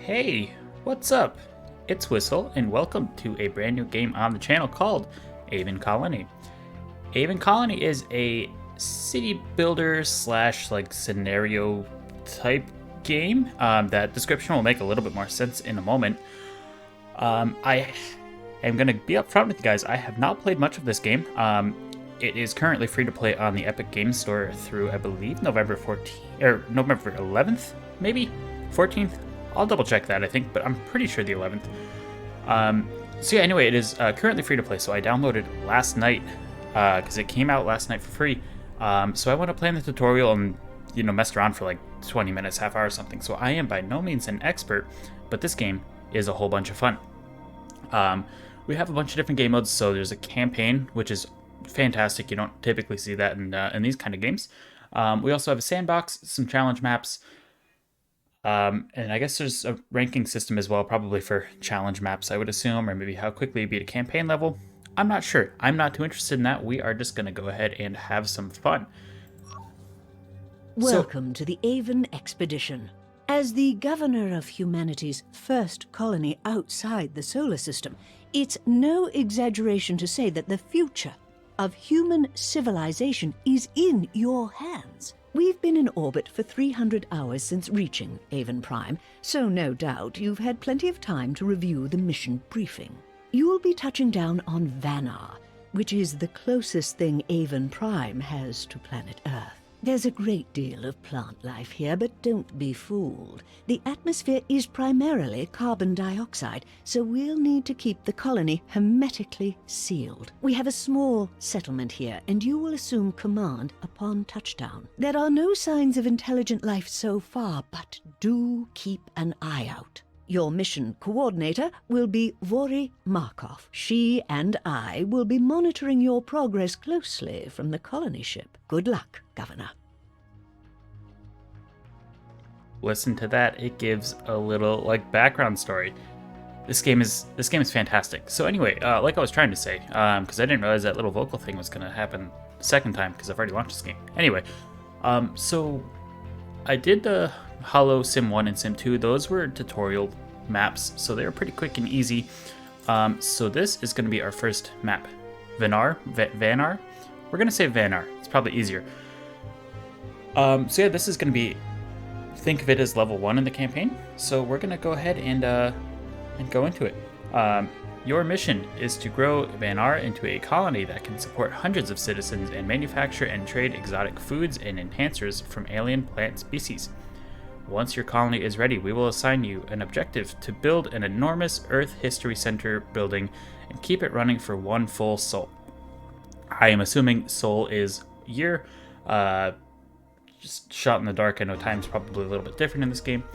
Hey, what's up? It's Whistle, and welcome to a brand new game on the channel called Aven Colony. Aven Colony is a city builder slash scenario type game. That description will make a little bit more sense in a moment. I am going to be upfront with you guys. I have not played much of this game. It is currently free to play on the Epic Games Store through, I believe, November 14th or November 11th, maybe 14th. I'll double check that, I think, but I'm pretty sure the 11th. So yeah, anyway, it is currently free to play. So I downloaded last night because it came out last night for free. So I went to play in the tutorial and messed around for like 20 minutes, half hour or something. So I am by no means an expert, but this game is a whole bunch of fun. We have a bunch of different game modes. So there's a campaign, which is fantastic. You don't typically see that in these kind of games. We also have a sandbox, some challenge maps. And I guess there's a ranking system as well, probably for challenge maps, I would assume, or maybe how quickly you beat a campaign level. I'm not sure. I'm not too interested in that. We are just going to go ahead and have some fun. Welcome to the Aven expedition. As the governor of humanity's first colony outside the solar system, it's no exaggeration to say that the future of human civilization is in your hands. We've been in orbit for 300 hours since reaching Aven Prime, so no doubt you've had plenty of time to review the mission briefing. You'll be touching down on Vanar, which is the closest thing Aven Prime has to planet Earth. There's a great deal of plant life here, but don't be fooled. The atmosphere is primarily carbon dioxide, so we'll need to keep the colony hermetically sealed. We have a small settlement here, and you will assume command upon touchdown. There are no signs of intelligent life so far, but do keep an eye out. Your mission coordinator will be Vori Markov. She and I will be monitoring your progress closely from the colony ship. Good luck, Governor. Listen to that. It gives a little background story. This game is fantastic. So anyway, like I was trying to say, because I didn't realize that little vocal thing was going to happen the second time because I've already launched this game. Anyway, so I did the Hollow Sim 1 and Sim 2. Those were tutorial maps, so they were pretty quick and easy. So this is going to be our first map. Vanar? We're going to say Vanar. It's probably easier. So yeah, this is going to be, think of it as level 1 in the campaign. So we're going to go ahead and go into it. Your mission is to grow Vanar into a colony that can support hundreds of citizens and manufacture and trade exotic foods and enhancers from alien plant species. Once your colony is ready, we will assign you an objective to build an enormous Earth History Center building and keep it running for one full sol. I am assuming sol is year. Just shot in the dark. I know time's probably a little bit different in this game.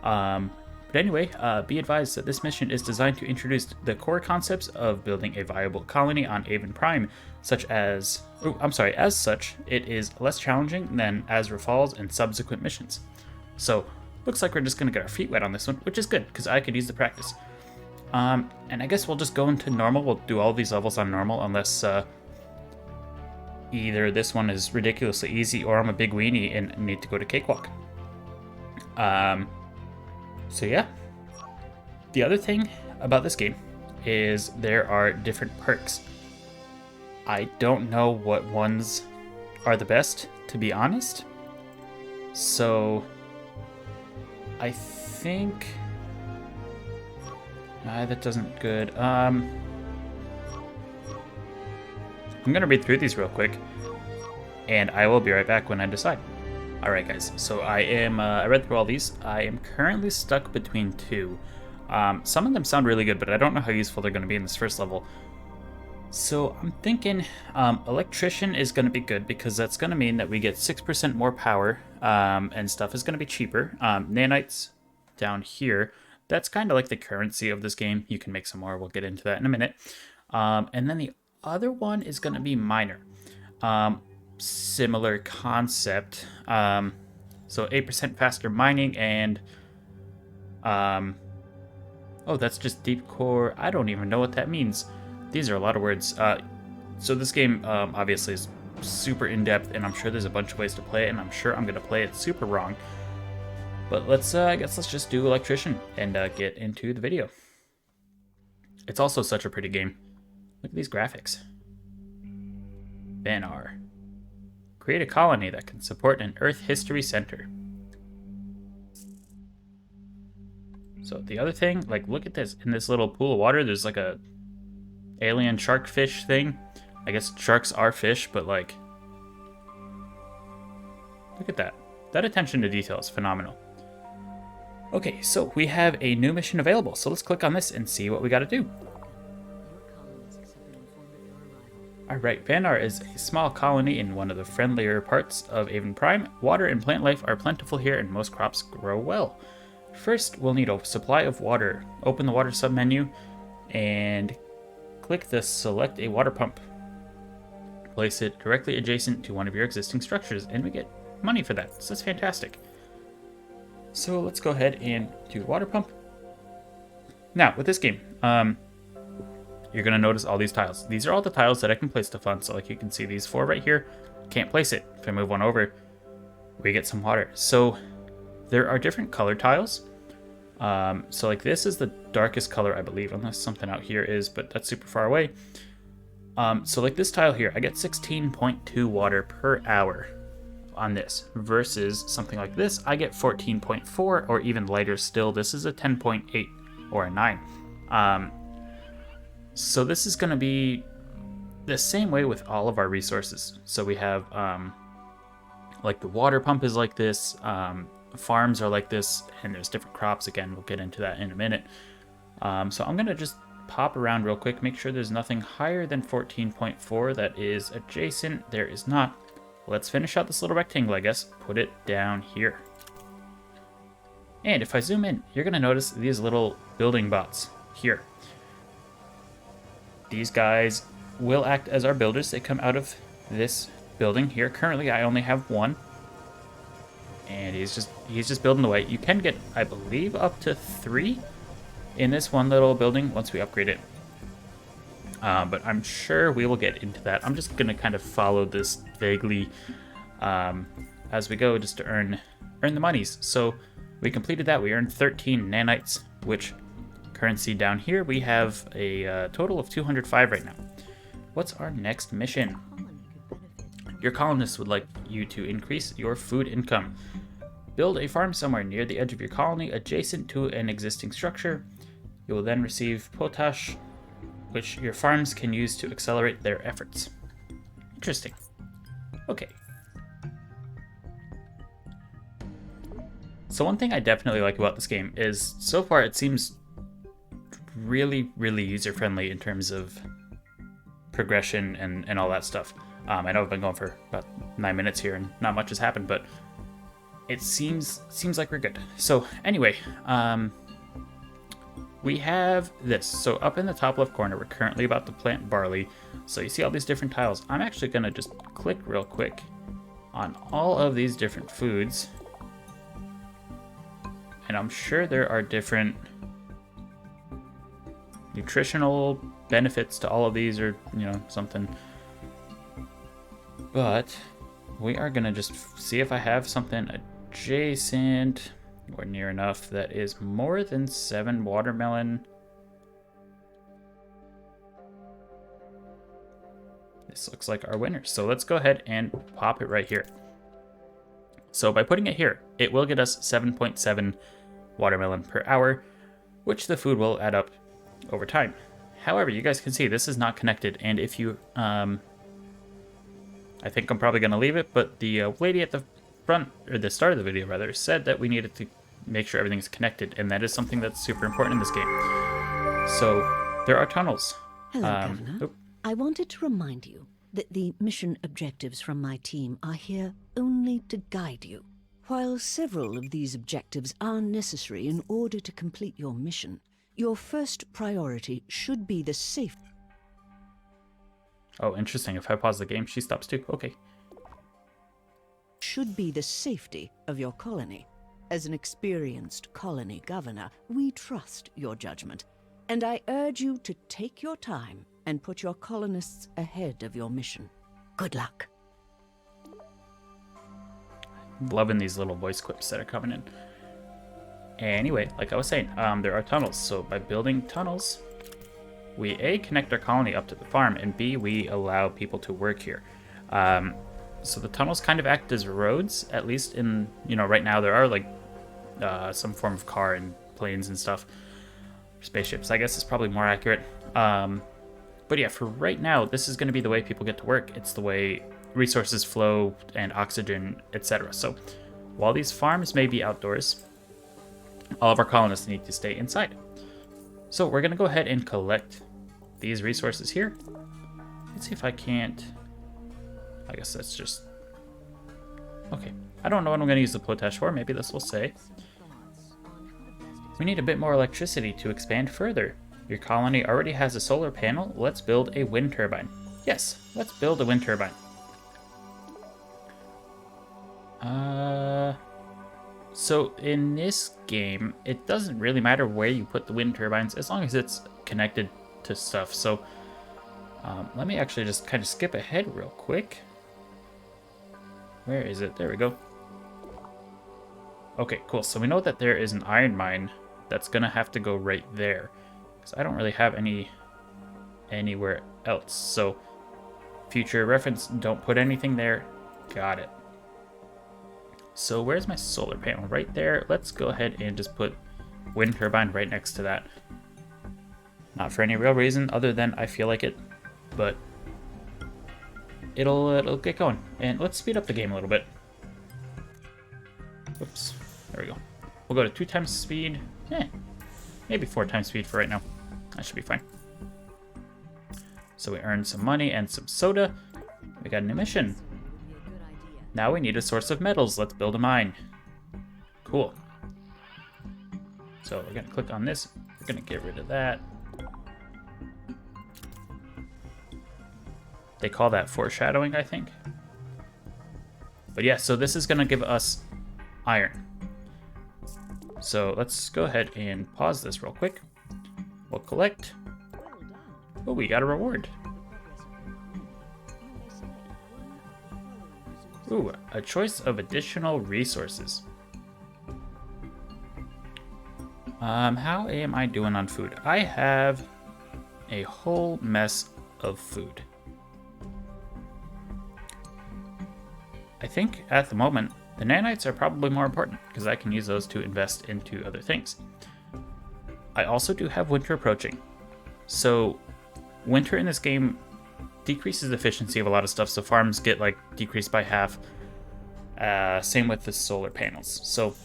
But anyway, be advised that this mission is designed to introduce the core concepts of building a viable colony on Aven Prime, as such, it is less challenging than Azra Falls and subsequent missions. So, looks like we're just going to get our feet wet on this one, which is good, because I could use the practice. And I guess we'll just go into normal. We'll do all these levels on normal, unless either this one is ridiculously easy, or I'm a big weenie and need to go to Cakewalk. So yeah. The other thing about this game is there are different perks. I don't know what ones are the best, to be honest. So I think that doesn't good. I'm gonna read through these real quick, and I will be right back when I decide. All right, guys. So I read through all these. I am currently stuck between two. Some of them sound really good, but I don't know how useful they're going to be in this first level. So I'm thinking electrician is going to be good because that's going to mean that we get 6% more power, and stuff is going to be cheaper. Nanites down here, that's kind of like the currency of this game. You can make some more. We'll get into that in a minute. And then the other one is going to be miner. Similar concept. So 8% faster mining and oh, that's just deep core. I don't even know what that means. These are a lot of words. So this game obviously is super in-depth, and I'm sure there's a bunch of ways to play it, and I'm sure I'm going to play it super wrong. But I guess let's just do electrician and get into the video. It's also such a pretty game. Look at these graphics. Banar. Create a colony that can support an Earth History Center. So the other thing, like, look at this. In this little pool of water, there's like a alien shark fish thing. I guess sharks are fish, but like, look at that. That attention to detail is phenomenal. Okay, so we have a new mission available. So let's click on this and see what we got to do. Alright, Banar is a small colony in one of the friendlier parts of Aven Prime. Water and plant life are plentiful here and most crops grow well. First, we'll need a supply of water. Open the water submenu and click the select a water pump. Place it directly adjacent to one of your existing structures and we get money for that, so that's fantastic. So let's go ahead and do the water pump. Now, with this game, you're going to notice all these tiles. These are all the tiles that I can place stuff on. So like you can see these 4 right here. Can't place it. If I move one over, we get some water. So there are different color tiles. So like this is the darkest color, I believe, unless something out here is, but that's super far away. So like this tile here, I get 16.2 water per hour on this versus something like this. I get 14.4 or even lighter still. This is a 10.8 or a 9. So this is going to be the same way with all of our resources. So we have like the water pump is like this, farms are like this, and there's different crops. Again, we'll get into that in a minute. So I'm going to just pop around real quick, make sure there's nothing higher than 14.4 that is adjacent. There is not. Let's finish out this little rectangle, I guess. Put it down here. And if I zoom in, you're going to notice these little building bots here. These guys will act as our builders. They come out of this building here. Currently, I only have one. And he's just building away. You can get, I believe, up to 3 in this one little building once we upgrade it. But I'm sure we will get into that. I'm just going to kind of follow this vaguely as we go just to earn the monies. So we completed that. We earned 13 nanites, which currency down here, we have a total of 205 right now. What's our next mission? Your colonists would like you to increase your food income. Build a farm somewhere near the edge of your colony adjacent to an existing structure. You will then receive potash, which your farms can use to accelerate their efforts. Interesting. Okay. So one thing I definitely like about this game is so far it seems really, really user-friendly in terms of progression and all that stuff. I know I've been going for about 9 minutes here and not much has happened, but it seems like we're good. So anyway, we have this. So up in the top left corner, we're currently about to plant barley. So you see all these different tiles. I'm actually going to just click real quick on all of these different foods. And I'm sure there are different nutritional benefits to all of these, or something, but we are gonna just see if I have something adjacent or near enough that is more than 7 watermelon. This looks like our winner, so let's go ahead and pop it right here. So by putting it here, it will get us 7.7 watermelon per hour, which the food will add up over time. However, you guys can see this is not connected, and if you I think I'm probably going to leave it, but the lady at the front, or the start of the video rather, said that we needed to make sure everything's connected, and that is something that's super important in this game. So there are tunnels. Hello, Governor. I wanted to remind you that the mission objectives from my team are here only to guide you. While several of these objectives are necessary in order to complete your mission, your first priority should be the safety. Oh, interesting. If I pause the game, she stops too. Okay. Should be the safety of your colony. As an experienced colony governor, we trust your judgment, and I urge you to take your time and put your colonists ahead of your mission. Good luck. Loving these little voice clips that are coming in. Anyway, like I was saying, there are tunnels. So by building tunnels, we A, connect our colony up to the farm, and B, we allow people to work here. So the tunnels kind of act as roads, at least in, right now there are like some form of car and planes and stuff. Spaceships, I guess, is probably more accurate. But yeah, for right now, this is going to be the way people get to work. It's the way resources flow and oxygen, etc. So while these farms may be outdoors, all of our colonists need to stay inside. So we're going to go ahead and collect these resources here. Let's see if I can't... I guess that's just... Okay. I don't know what I'm going to use the potash for. Maybe this will say. We need a bit more electricity to expand further. Your colony already has a solar panel. Let's build a wind turbine. Yes, let's build a wind turbine. So in this game, it doesn't really matter where you put the wind turbines as long as it's connected to stuff. So let me actually just kind of skip ahead real quick. Where is it? There we go. Okay, cool. So we know that there is an iron mine that's gonna have to go right there, because I don't really have anywhere else. So future reference, don't put anything there. Got it. So where's my solar panel? Right there. Let's go ahead and just put wind turbine right next to that. Not for any real reason other than I feel like it, but it'll get going. And let's speed up the game a little bit. Whoops. There we go. We'll go to 2 times speed. Maybe 4 times speed for right now. That should be fine. So we earned some money and some soda. We got an emission. Now we need a source of metals. Let's build a mine. Cool. So we're going to click on this. We're going to get rid of that. They call that foreshadowing, I think. But yeah, so this is going to give us iron. So let's go ahead and pause this real quick. We'll collect. Oh, we got a reward. Ooh, a choice of additional resources. How am I doing on food? I have a whole mess of food. I think at the moment, the nanites are probably more important because I can use those to invest into other things. I also do have winter approaching. So winter in this game decreases the efficiency of a lot of stuff, so farms get like decreased by half. Same with the solar panels. So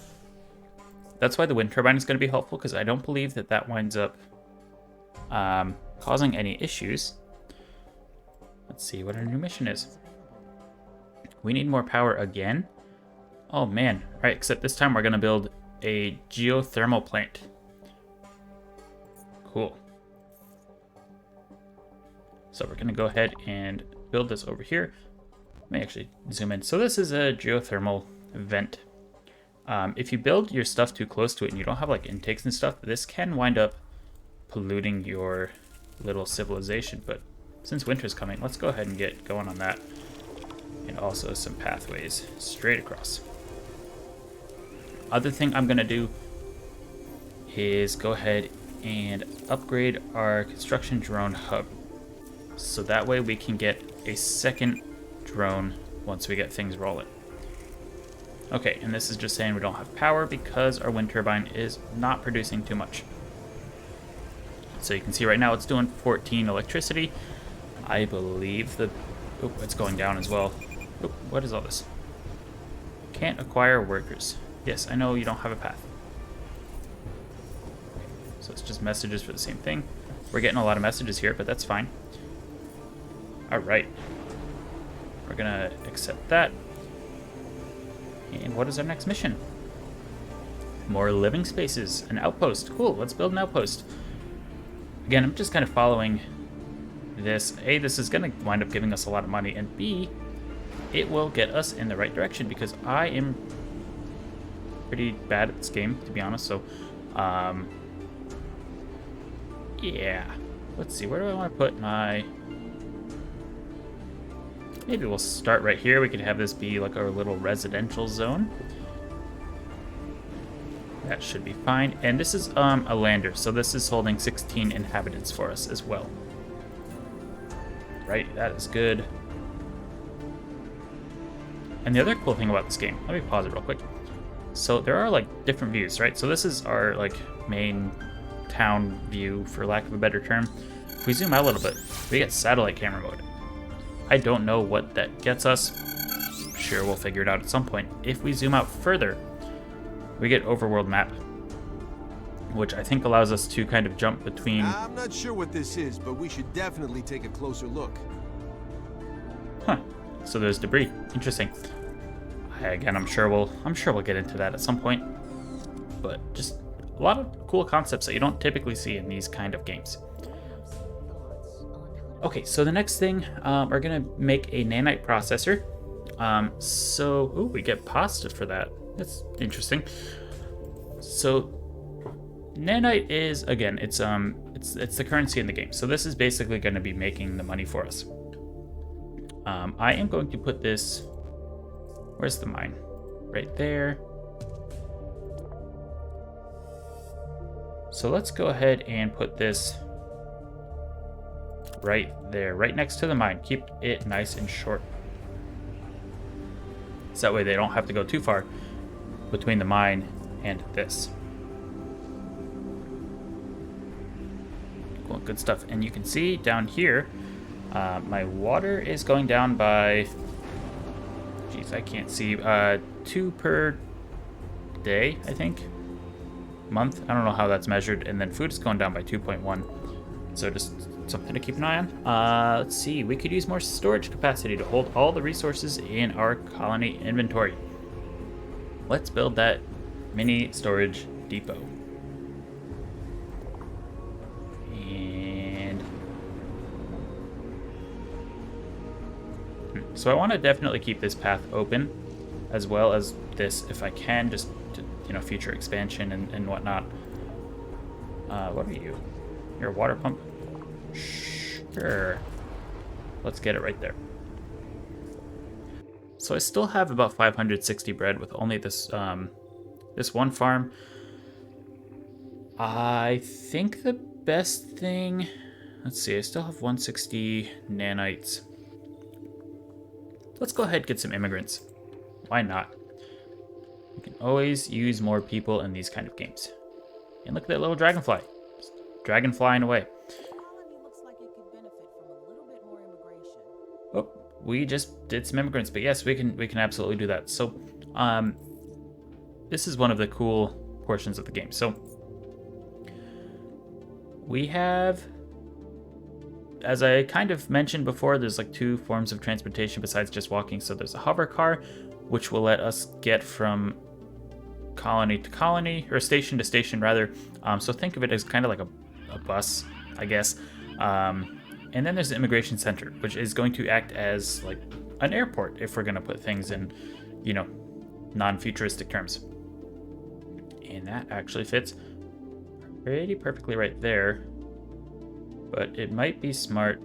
that's why the wind turbine is going to be helpful, because I don't believe that winds up causing any issues. Let's see what our new mission is. We need more power again. Oh man. All right, except this time we're going to build a geothermal plant. Cool. So we're going to go ahead and build this over here. Let me actually zoom in. So this is a geothermal vent. If you build your stuff too close to it and you don't have like intakes and stuff, this can wind up polluting your little civilization. But since winter's coming, let's go ahead and get going on that. And also some pathways straight across. Other thing I'm going to do is go ahead and upgrade our construction drone hub. So that way we can get a second drone once we get things rolling. Okay, and this is just saying we don't have power because our wind turbine is not producing too much. So you can see right now it's doing 14 electricity. I believe the... Oh, it's going down as well. Oh, what is all this? Can't acquire workers. Yes, I know you don't have a path. So it's just messages for the same thing. We're getting a lot of messages here, but that's fine. Alright. We're gonna accept that. And what is our next mission? More living spaces. An outpost. Cool, let's build an outpost. Again, I'm just kind of following this. A, this is gonna wind up giving us a lot of money, and B, it will get us in the right direction because I am pretty bad at this game, to be honest. So, yeah. Let's see, where do I want to put my... Maybe we'll start right here. We could have this be like our little residential zone. That should be fine. And this is a lander, so this is holding 16 inhabitants for us as well. Right, that is good. And the other cool thing about this game, let me pause it real quick. So there are like different views, right? So this is our like main town view, for lack of a better term. If we zoom out a little bit, we get satellite camera mode. I don't know what that gets us. Sure, we'll figure it out at some point. If we zoom out further, we get Overworld Map, which I think allows us to kind of jump between... I'm not sure what this is, but we should definitely take a closer look. Huh. So there's debris. Interesting. Again, I'm sure we'll get into that at some point. But just a lot of cool concepts that you don't typically see in these kind of games. Okay, so the next thing, we're gonna make a nanite processor. Ooh, we get pasta for that. That's interesting. So nanite is, again, it's the currency in the game. So this is basically going to be making the money for us. I am going to put this, where's the mine? Right there. So let's go ahead and put this right there, right next to the mine. Keep it nice and short. So that way they don't have to go too far between the mine and this. Cool, good stuff. And you can see down here, my water is going down by, geez, I can't see, 2 per day, I think. Month, I don't know how that's measured. And then food is going down by 2.1. So just something to keep an eye on. Let's see, we could use more storage capacity to hold all the resources in our colony inventory. Let's build that mini storage depot. And so I want to definitely keep this path open, as well as this, if I can, just to, future expansion and whatnot. What are you? You're a water pump? Sure. Let's get it right there. So I still have about 560 bread with only this this one farm. I think the best thing... Let's see, I still have 160 nanites. Let's go ahead and get some immigrants. Why not? You can always use more people in these kind of games. And look at that little dragonfly. Just dragon flying away. Oh, we just did some immigrants, but yes, we can absolutely do that. So, this is one of the cool portions of the game. So, we have, as I kind of mentioned before, there's like 2 forms of transportation besides just walking. So there's a hover car, which will let us get from colony to colony, or station to station rather. So think of it as kind of like a bus, I guess. And then there's the immigration center, which is going to act as like an airport if we're going to put things in, non-futuristic terms. And that actually fits pretty perfectly right there. But it might be smart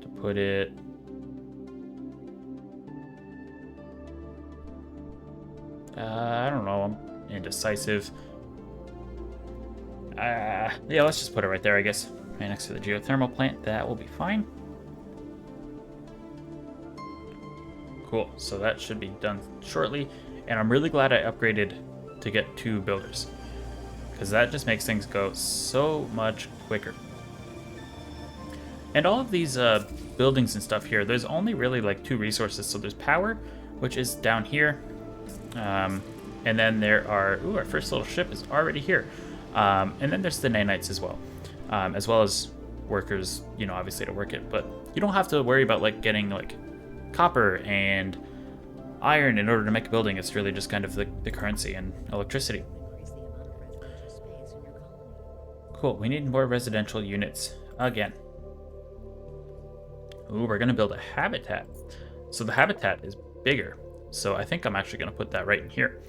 to put it... I don't know, I'm indecisive. Yeah, let's just put it right there, I guess. Right next to the geothermal plant, that will be fine. Cool, so that should be done shortly. And I'm really glad I upgraded to get 2 builders, because that just makes things go so much quicker. And all of these buildings and stuff here, there's only really like 2 resources. So there's power, which is down here. And then there are, ooh, our first little ship is already here. And then there's the nanites as well as workers, obviously to work it. But you don't have to worry about like getting like copper and iron in order to make a building. It's really just kind of the currency and electricity. Cool, we need more residential units again. Ooh, we're gonna build a habitat. So the habitat is bigger. So I think I'm actually gonna put that right in here.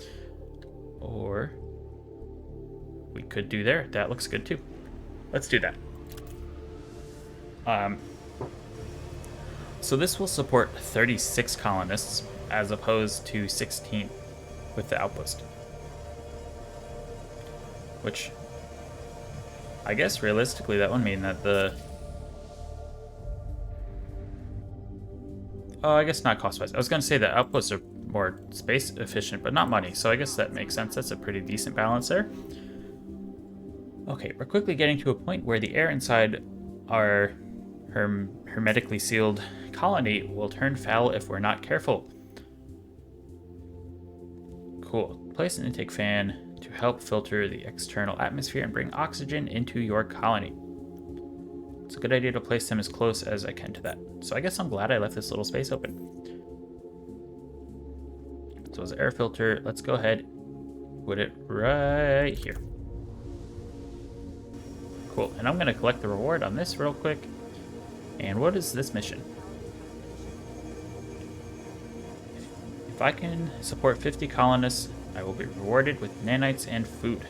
Or we could do there. That looks good too. Let's do that. So this will support 36 colonists as opposed to 16 with the outpost. which I guess realistically that would mean that the... Oh, I guess not cost-wise. I was going to say that outposts are more space efficient, but not money, so I guess that makes sense. That's a pretty decent balance there. Okay, we're quickly getting to a point where the air inside our hermetically sealed colony will turn foul if we're not careful. Cool. Place an intake fan to help filter the external atmosphere and bring oxygen into your colony. It's a good idea to place them as close as I can to that. So I guess I'm glad I left this little space open. So as an air filter, let's go ahead, put it right here. Cool, and I'm gonna collect the reward on this real quick. And what is this mission? If I can support 50 colonists, I will be rewarded with nanites and food.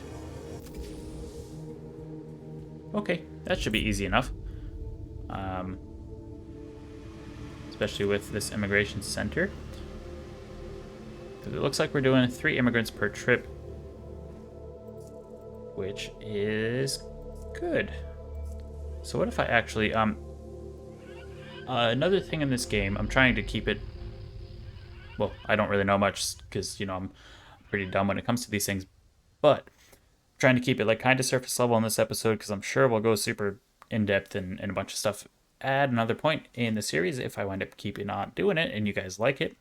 Okay, that should be easy enough. Especially with this immigration center. Because it looks like we're doing 3 immigrants per trip, which is good. So what if I actually, another thing in this game, I'm trying to keep it, well, I don't really know much because, you know, I'm pretty dumb when it comes to these things, but I'm trying to keep it like kind of surface level in this episode because I'm sure we'll go super in-depth and a bunch of stuff at another point in the series if I wind up keeping on doing it and you guys like it.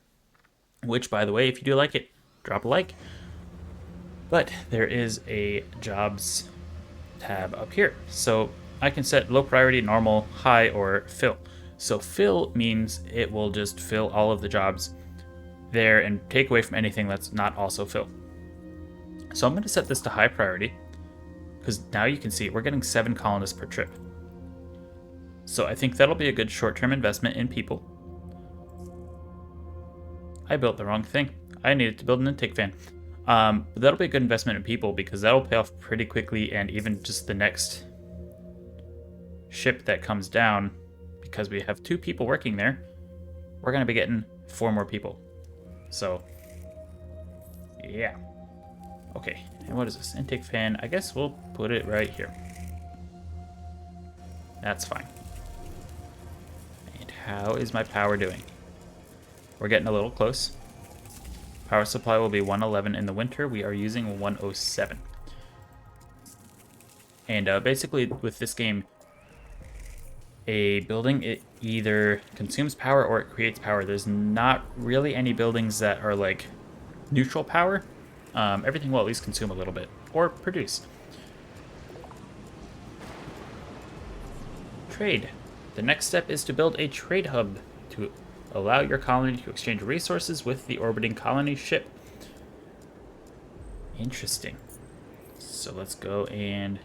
Which, by the way, if you do like it, drop a like. But there is a jobs tab up here. So I can set low priority, normal, high, or fill. So fill means it will just fill all of the jobs there and take away from anything that's not also fill. So I'm going to set this to high priority because now you can see we're getting 7 colonists per trip. So I think that'll be a good short-term investment in people. I built the wrong thing. I needed to build an intake fan. But that'll be a good investment in people because that'll pay off pretty quickly, and even just the next ship that comes down, because we have 2 people working there, we're going to be getting 4 more people. So, yeah. Okay, and what is this? Intake fan. I guess we'll put it right here. That's fine. And how is my power doing? We're getting a little close. Power supply will be 111 in the winter. We are using 107. And basically with this game, a building, it either consumes power or it creates power. There's not really any buildings that are like neutral power. Everything will at least consume a little bit or produce. Trade. The next step is to build a trade hub to allow your colony to exchange resources with the orbiting colony ship. Interesting. So let's go and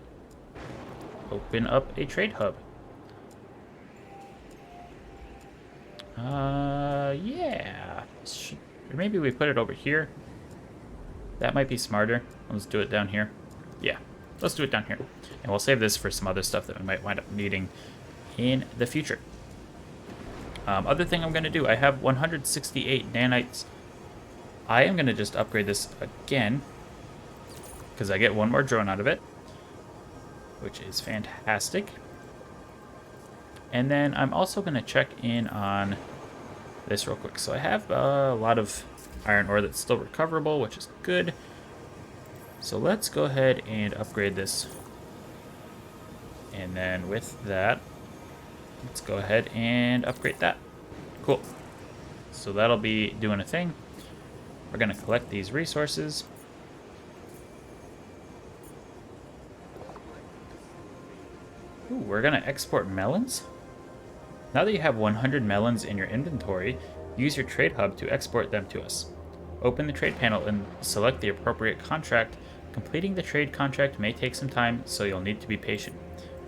open up a trade hub. Yeah. Or maybe we put it over here. That might be smarter. Let's do it down here. Yeah, let's do it down here. And we'll save this for some other stuff that we might wind up needing in the future. Other thing I'm going to do, I have 168 nanites. I am going to just upgrade this again because I get 1 more drone out of it, which is fantastic. And then I'm also going to check in on this real quick. So I have a lot of iron ore that's still recoverable, which is good. So let's go ahead and upgrade this. And then with that, let's go ahead and upgrade that. Cool. So that'll be doing a thing. We're going to collect these resources. Ooh, we're going to export melons. Now that you have 100 melons in your inventory, use your trade hub to export them to us. Open the trade panel and select the appropriate contract. Completing the trade contract may take some time, so you'll need to be patient.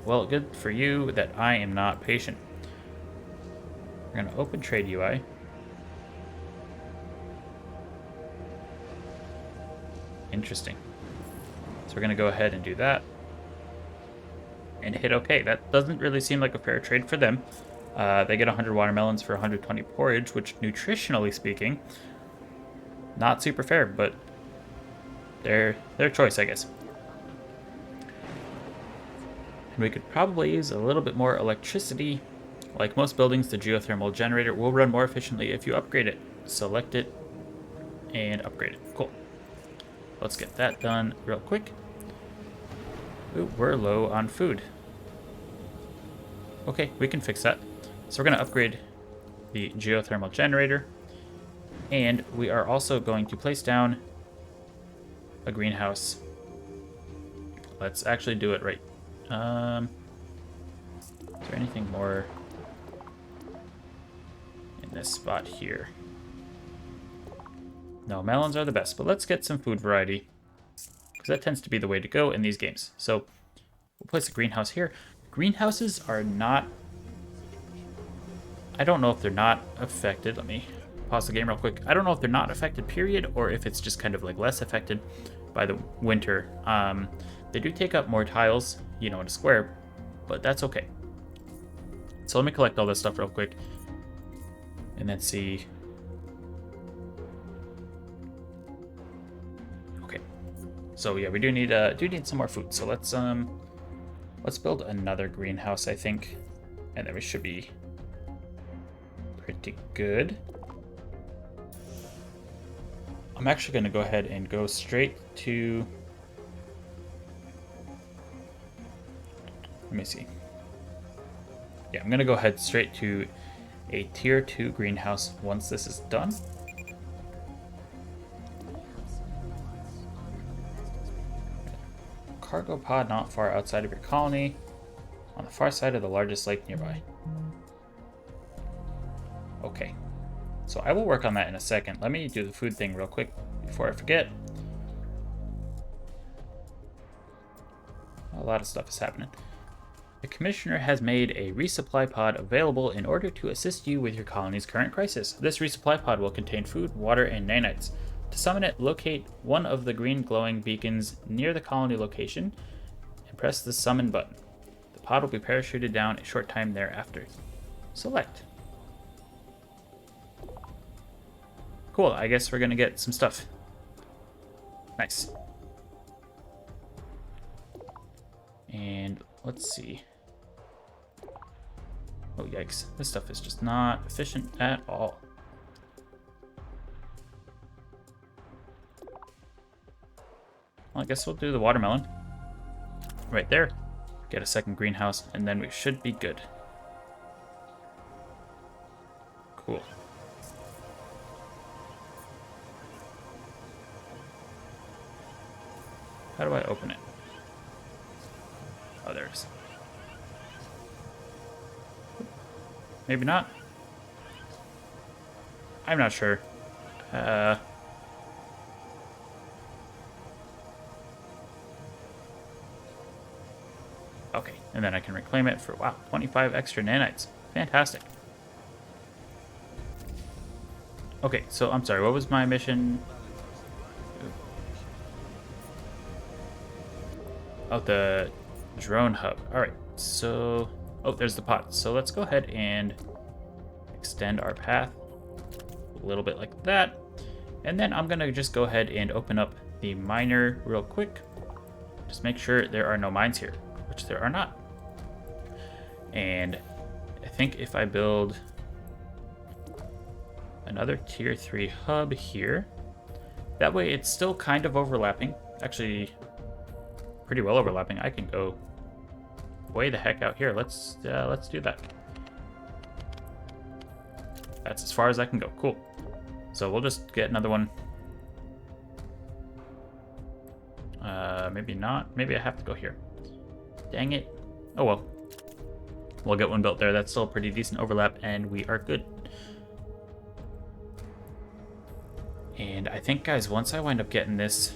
Well, good for you that I am not patient. We're going to open Trade UI. Interesting. So we're going to go ahead and do that. And hit OK. That doesn't really seem like a fair trade for them. They get 100 watermelons for 120 porridge, which nutritionally speaking, not super fair, but their choice, I guess. We could probably use a little bit more electricity. Like most buildings, the Geothermal Generator will run more efficiently if you upgrade it. Select it and upgrade it. Cool. Let's get that done real quick. Ooh, we're low on food. Okay, we can fix that. So we're going to upgrade the Geothermal Generator. And we are also going to place down a greenhouse. Let's actually do it right. Is there anything more in this spot here? No, melons are the best, but let's get some food variety, because that tends to be the way to go in these games. So we'll place a greenhouse here. Greenhouses are not... I don't know if they're not affected. Let me pause the game real quick. I don't know if they're not affected, period, or if it's just kind of like less affected by the winter. They do take up more tiles, you know, in a square, but that's okay. So let me collect all this stuff real quick and then see. Okay. So yeah, we do need some more food. So let's build another greenhouse, I think, and then we should be pretty good. I'm actually going to go ahead and go straight to... Let me see. Yeah, I'm going to go ahead straight to a tier 2 greenhouse once this is done. Cargo pod not far outside of your colony, on the far side of the largest lake nearby. Okay. So I will work on that in a second. Let me do the food thing real quick before I forget. A lot of stuff is happening. The Commissioner has made a resupply pod available in order to assist you with your colony's current crisis. This resupply pod will contain food, water, and nanites. To summon it, locate one of the green glowing beacons near the colony location and press the summon button. The pod will be parachuted down a short time thereafter. Select. Cool, I guess we're gonna get some stuff. Nice. And let's see. Oh, yikes. This stuff is just not efficient at all. Well, I guess we'll do the watermelon. Right there. Get a second greenhouse, and then we should be good. Cool. How do I open it? Oh, there it is. Maybe not. I'm not sure. Okay, and then I can reclaim it for, wow, 25 extra nanites. Fantastic. Okay, so I'm sorry, what was my mission? Oh, the drone hub. All right, so, oh, there's the pot. So let's go ahead and extend our path a little bit like that. And then I'm gonna just go ahead and open up the miner real quick. Just make sure there are no mines here, which there are not. And I think if I build another tier 3 hub here, that way it's still kind of overlapping. Actually, pretty well overlapping. I can go way the heck out here. Let's do that. That's as far as I can go. Cool. So we'll just get another one. Maybe not. Maybe I have to go here. Dang it. Oh well. We'll get one built there. That's still a pretty decent overlap, and we are good. And I think, guys, once I wind up getting this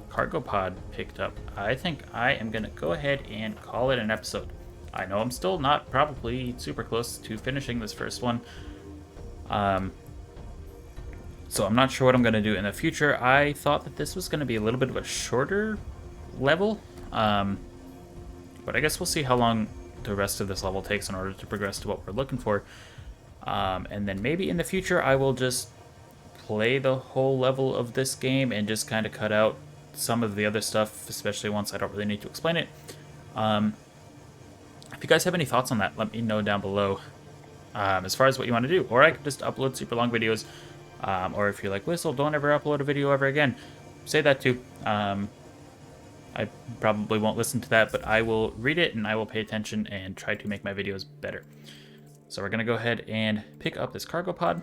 cargo pod picked up, I think I am gonna go ahead and call it an episode. I know I'm still not probably super close to finishing this first one, so I'm not sure what I'm gonna do in the future. I thought that this was gonna be a little bit of a shorter level, but I guess we'll see how long the rest of this level takes in order to progress to what we're looking for, and then maybe in the future I will just play the whole level of this game and just kind of cut out some of the other stuff, especially once I don't really need to explain it. If you guys have any thoughts on that, let me know down below. As far as what you want to do, or I could just upload super long videos, or if you're like, Whistle, don't ever upload a video ever again, say that too. I probably won't listen to that, but I will read it and I will pay attention and try to make my videos better. So we're gonna go ahead and pick up this cargo pod,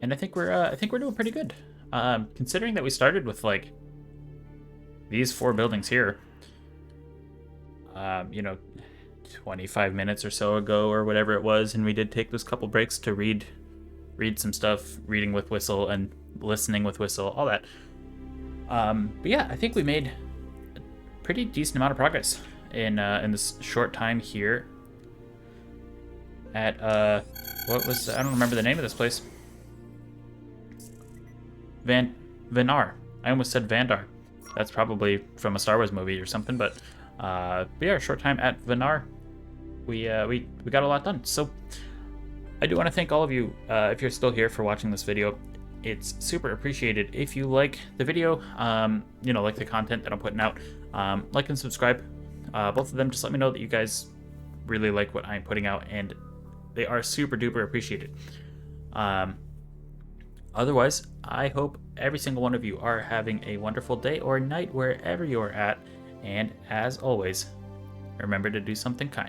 and I think we're doing pretty good, considering that we started with like these 4 buildings here. You know, 25 minutes or so ago or whatever it was, and we did take those couple breaks to read some stuff, reading with Whistle and listening with Whistle, all that. But yeah, I think we made a pretty decent amount of progress in this short time here at what was, I don't remember the name of this place. Vanar. I almost said Vandar. That's probably from a Star Wars movie or something, but yeah, a short time at Vanar, we got a lot done. So I do want to thank all of you, if you're still here, for watching this video. It's super appreciated. If you like the video, you know, like the content that I'm putting out, like and subscribe. Both of them, just let me know that you guys really like what I'm putting out, and they are super duper appreciated. Otherwise, I hope every single one of you are having a wonderful day or night wherever you are at, and as always, remember to do something kind.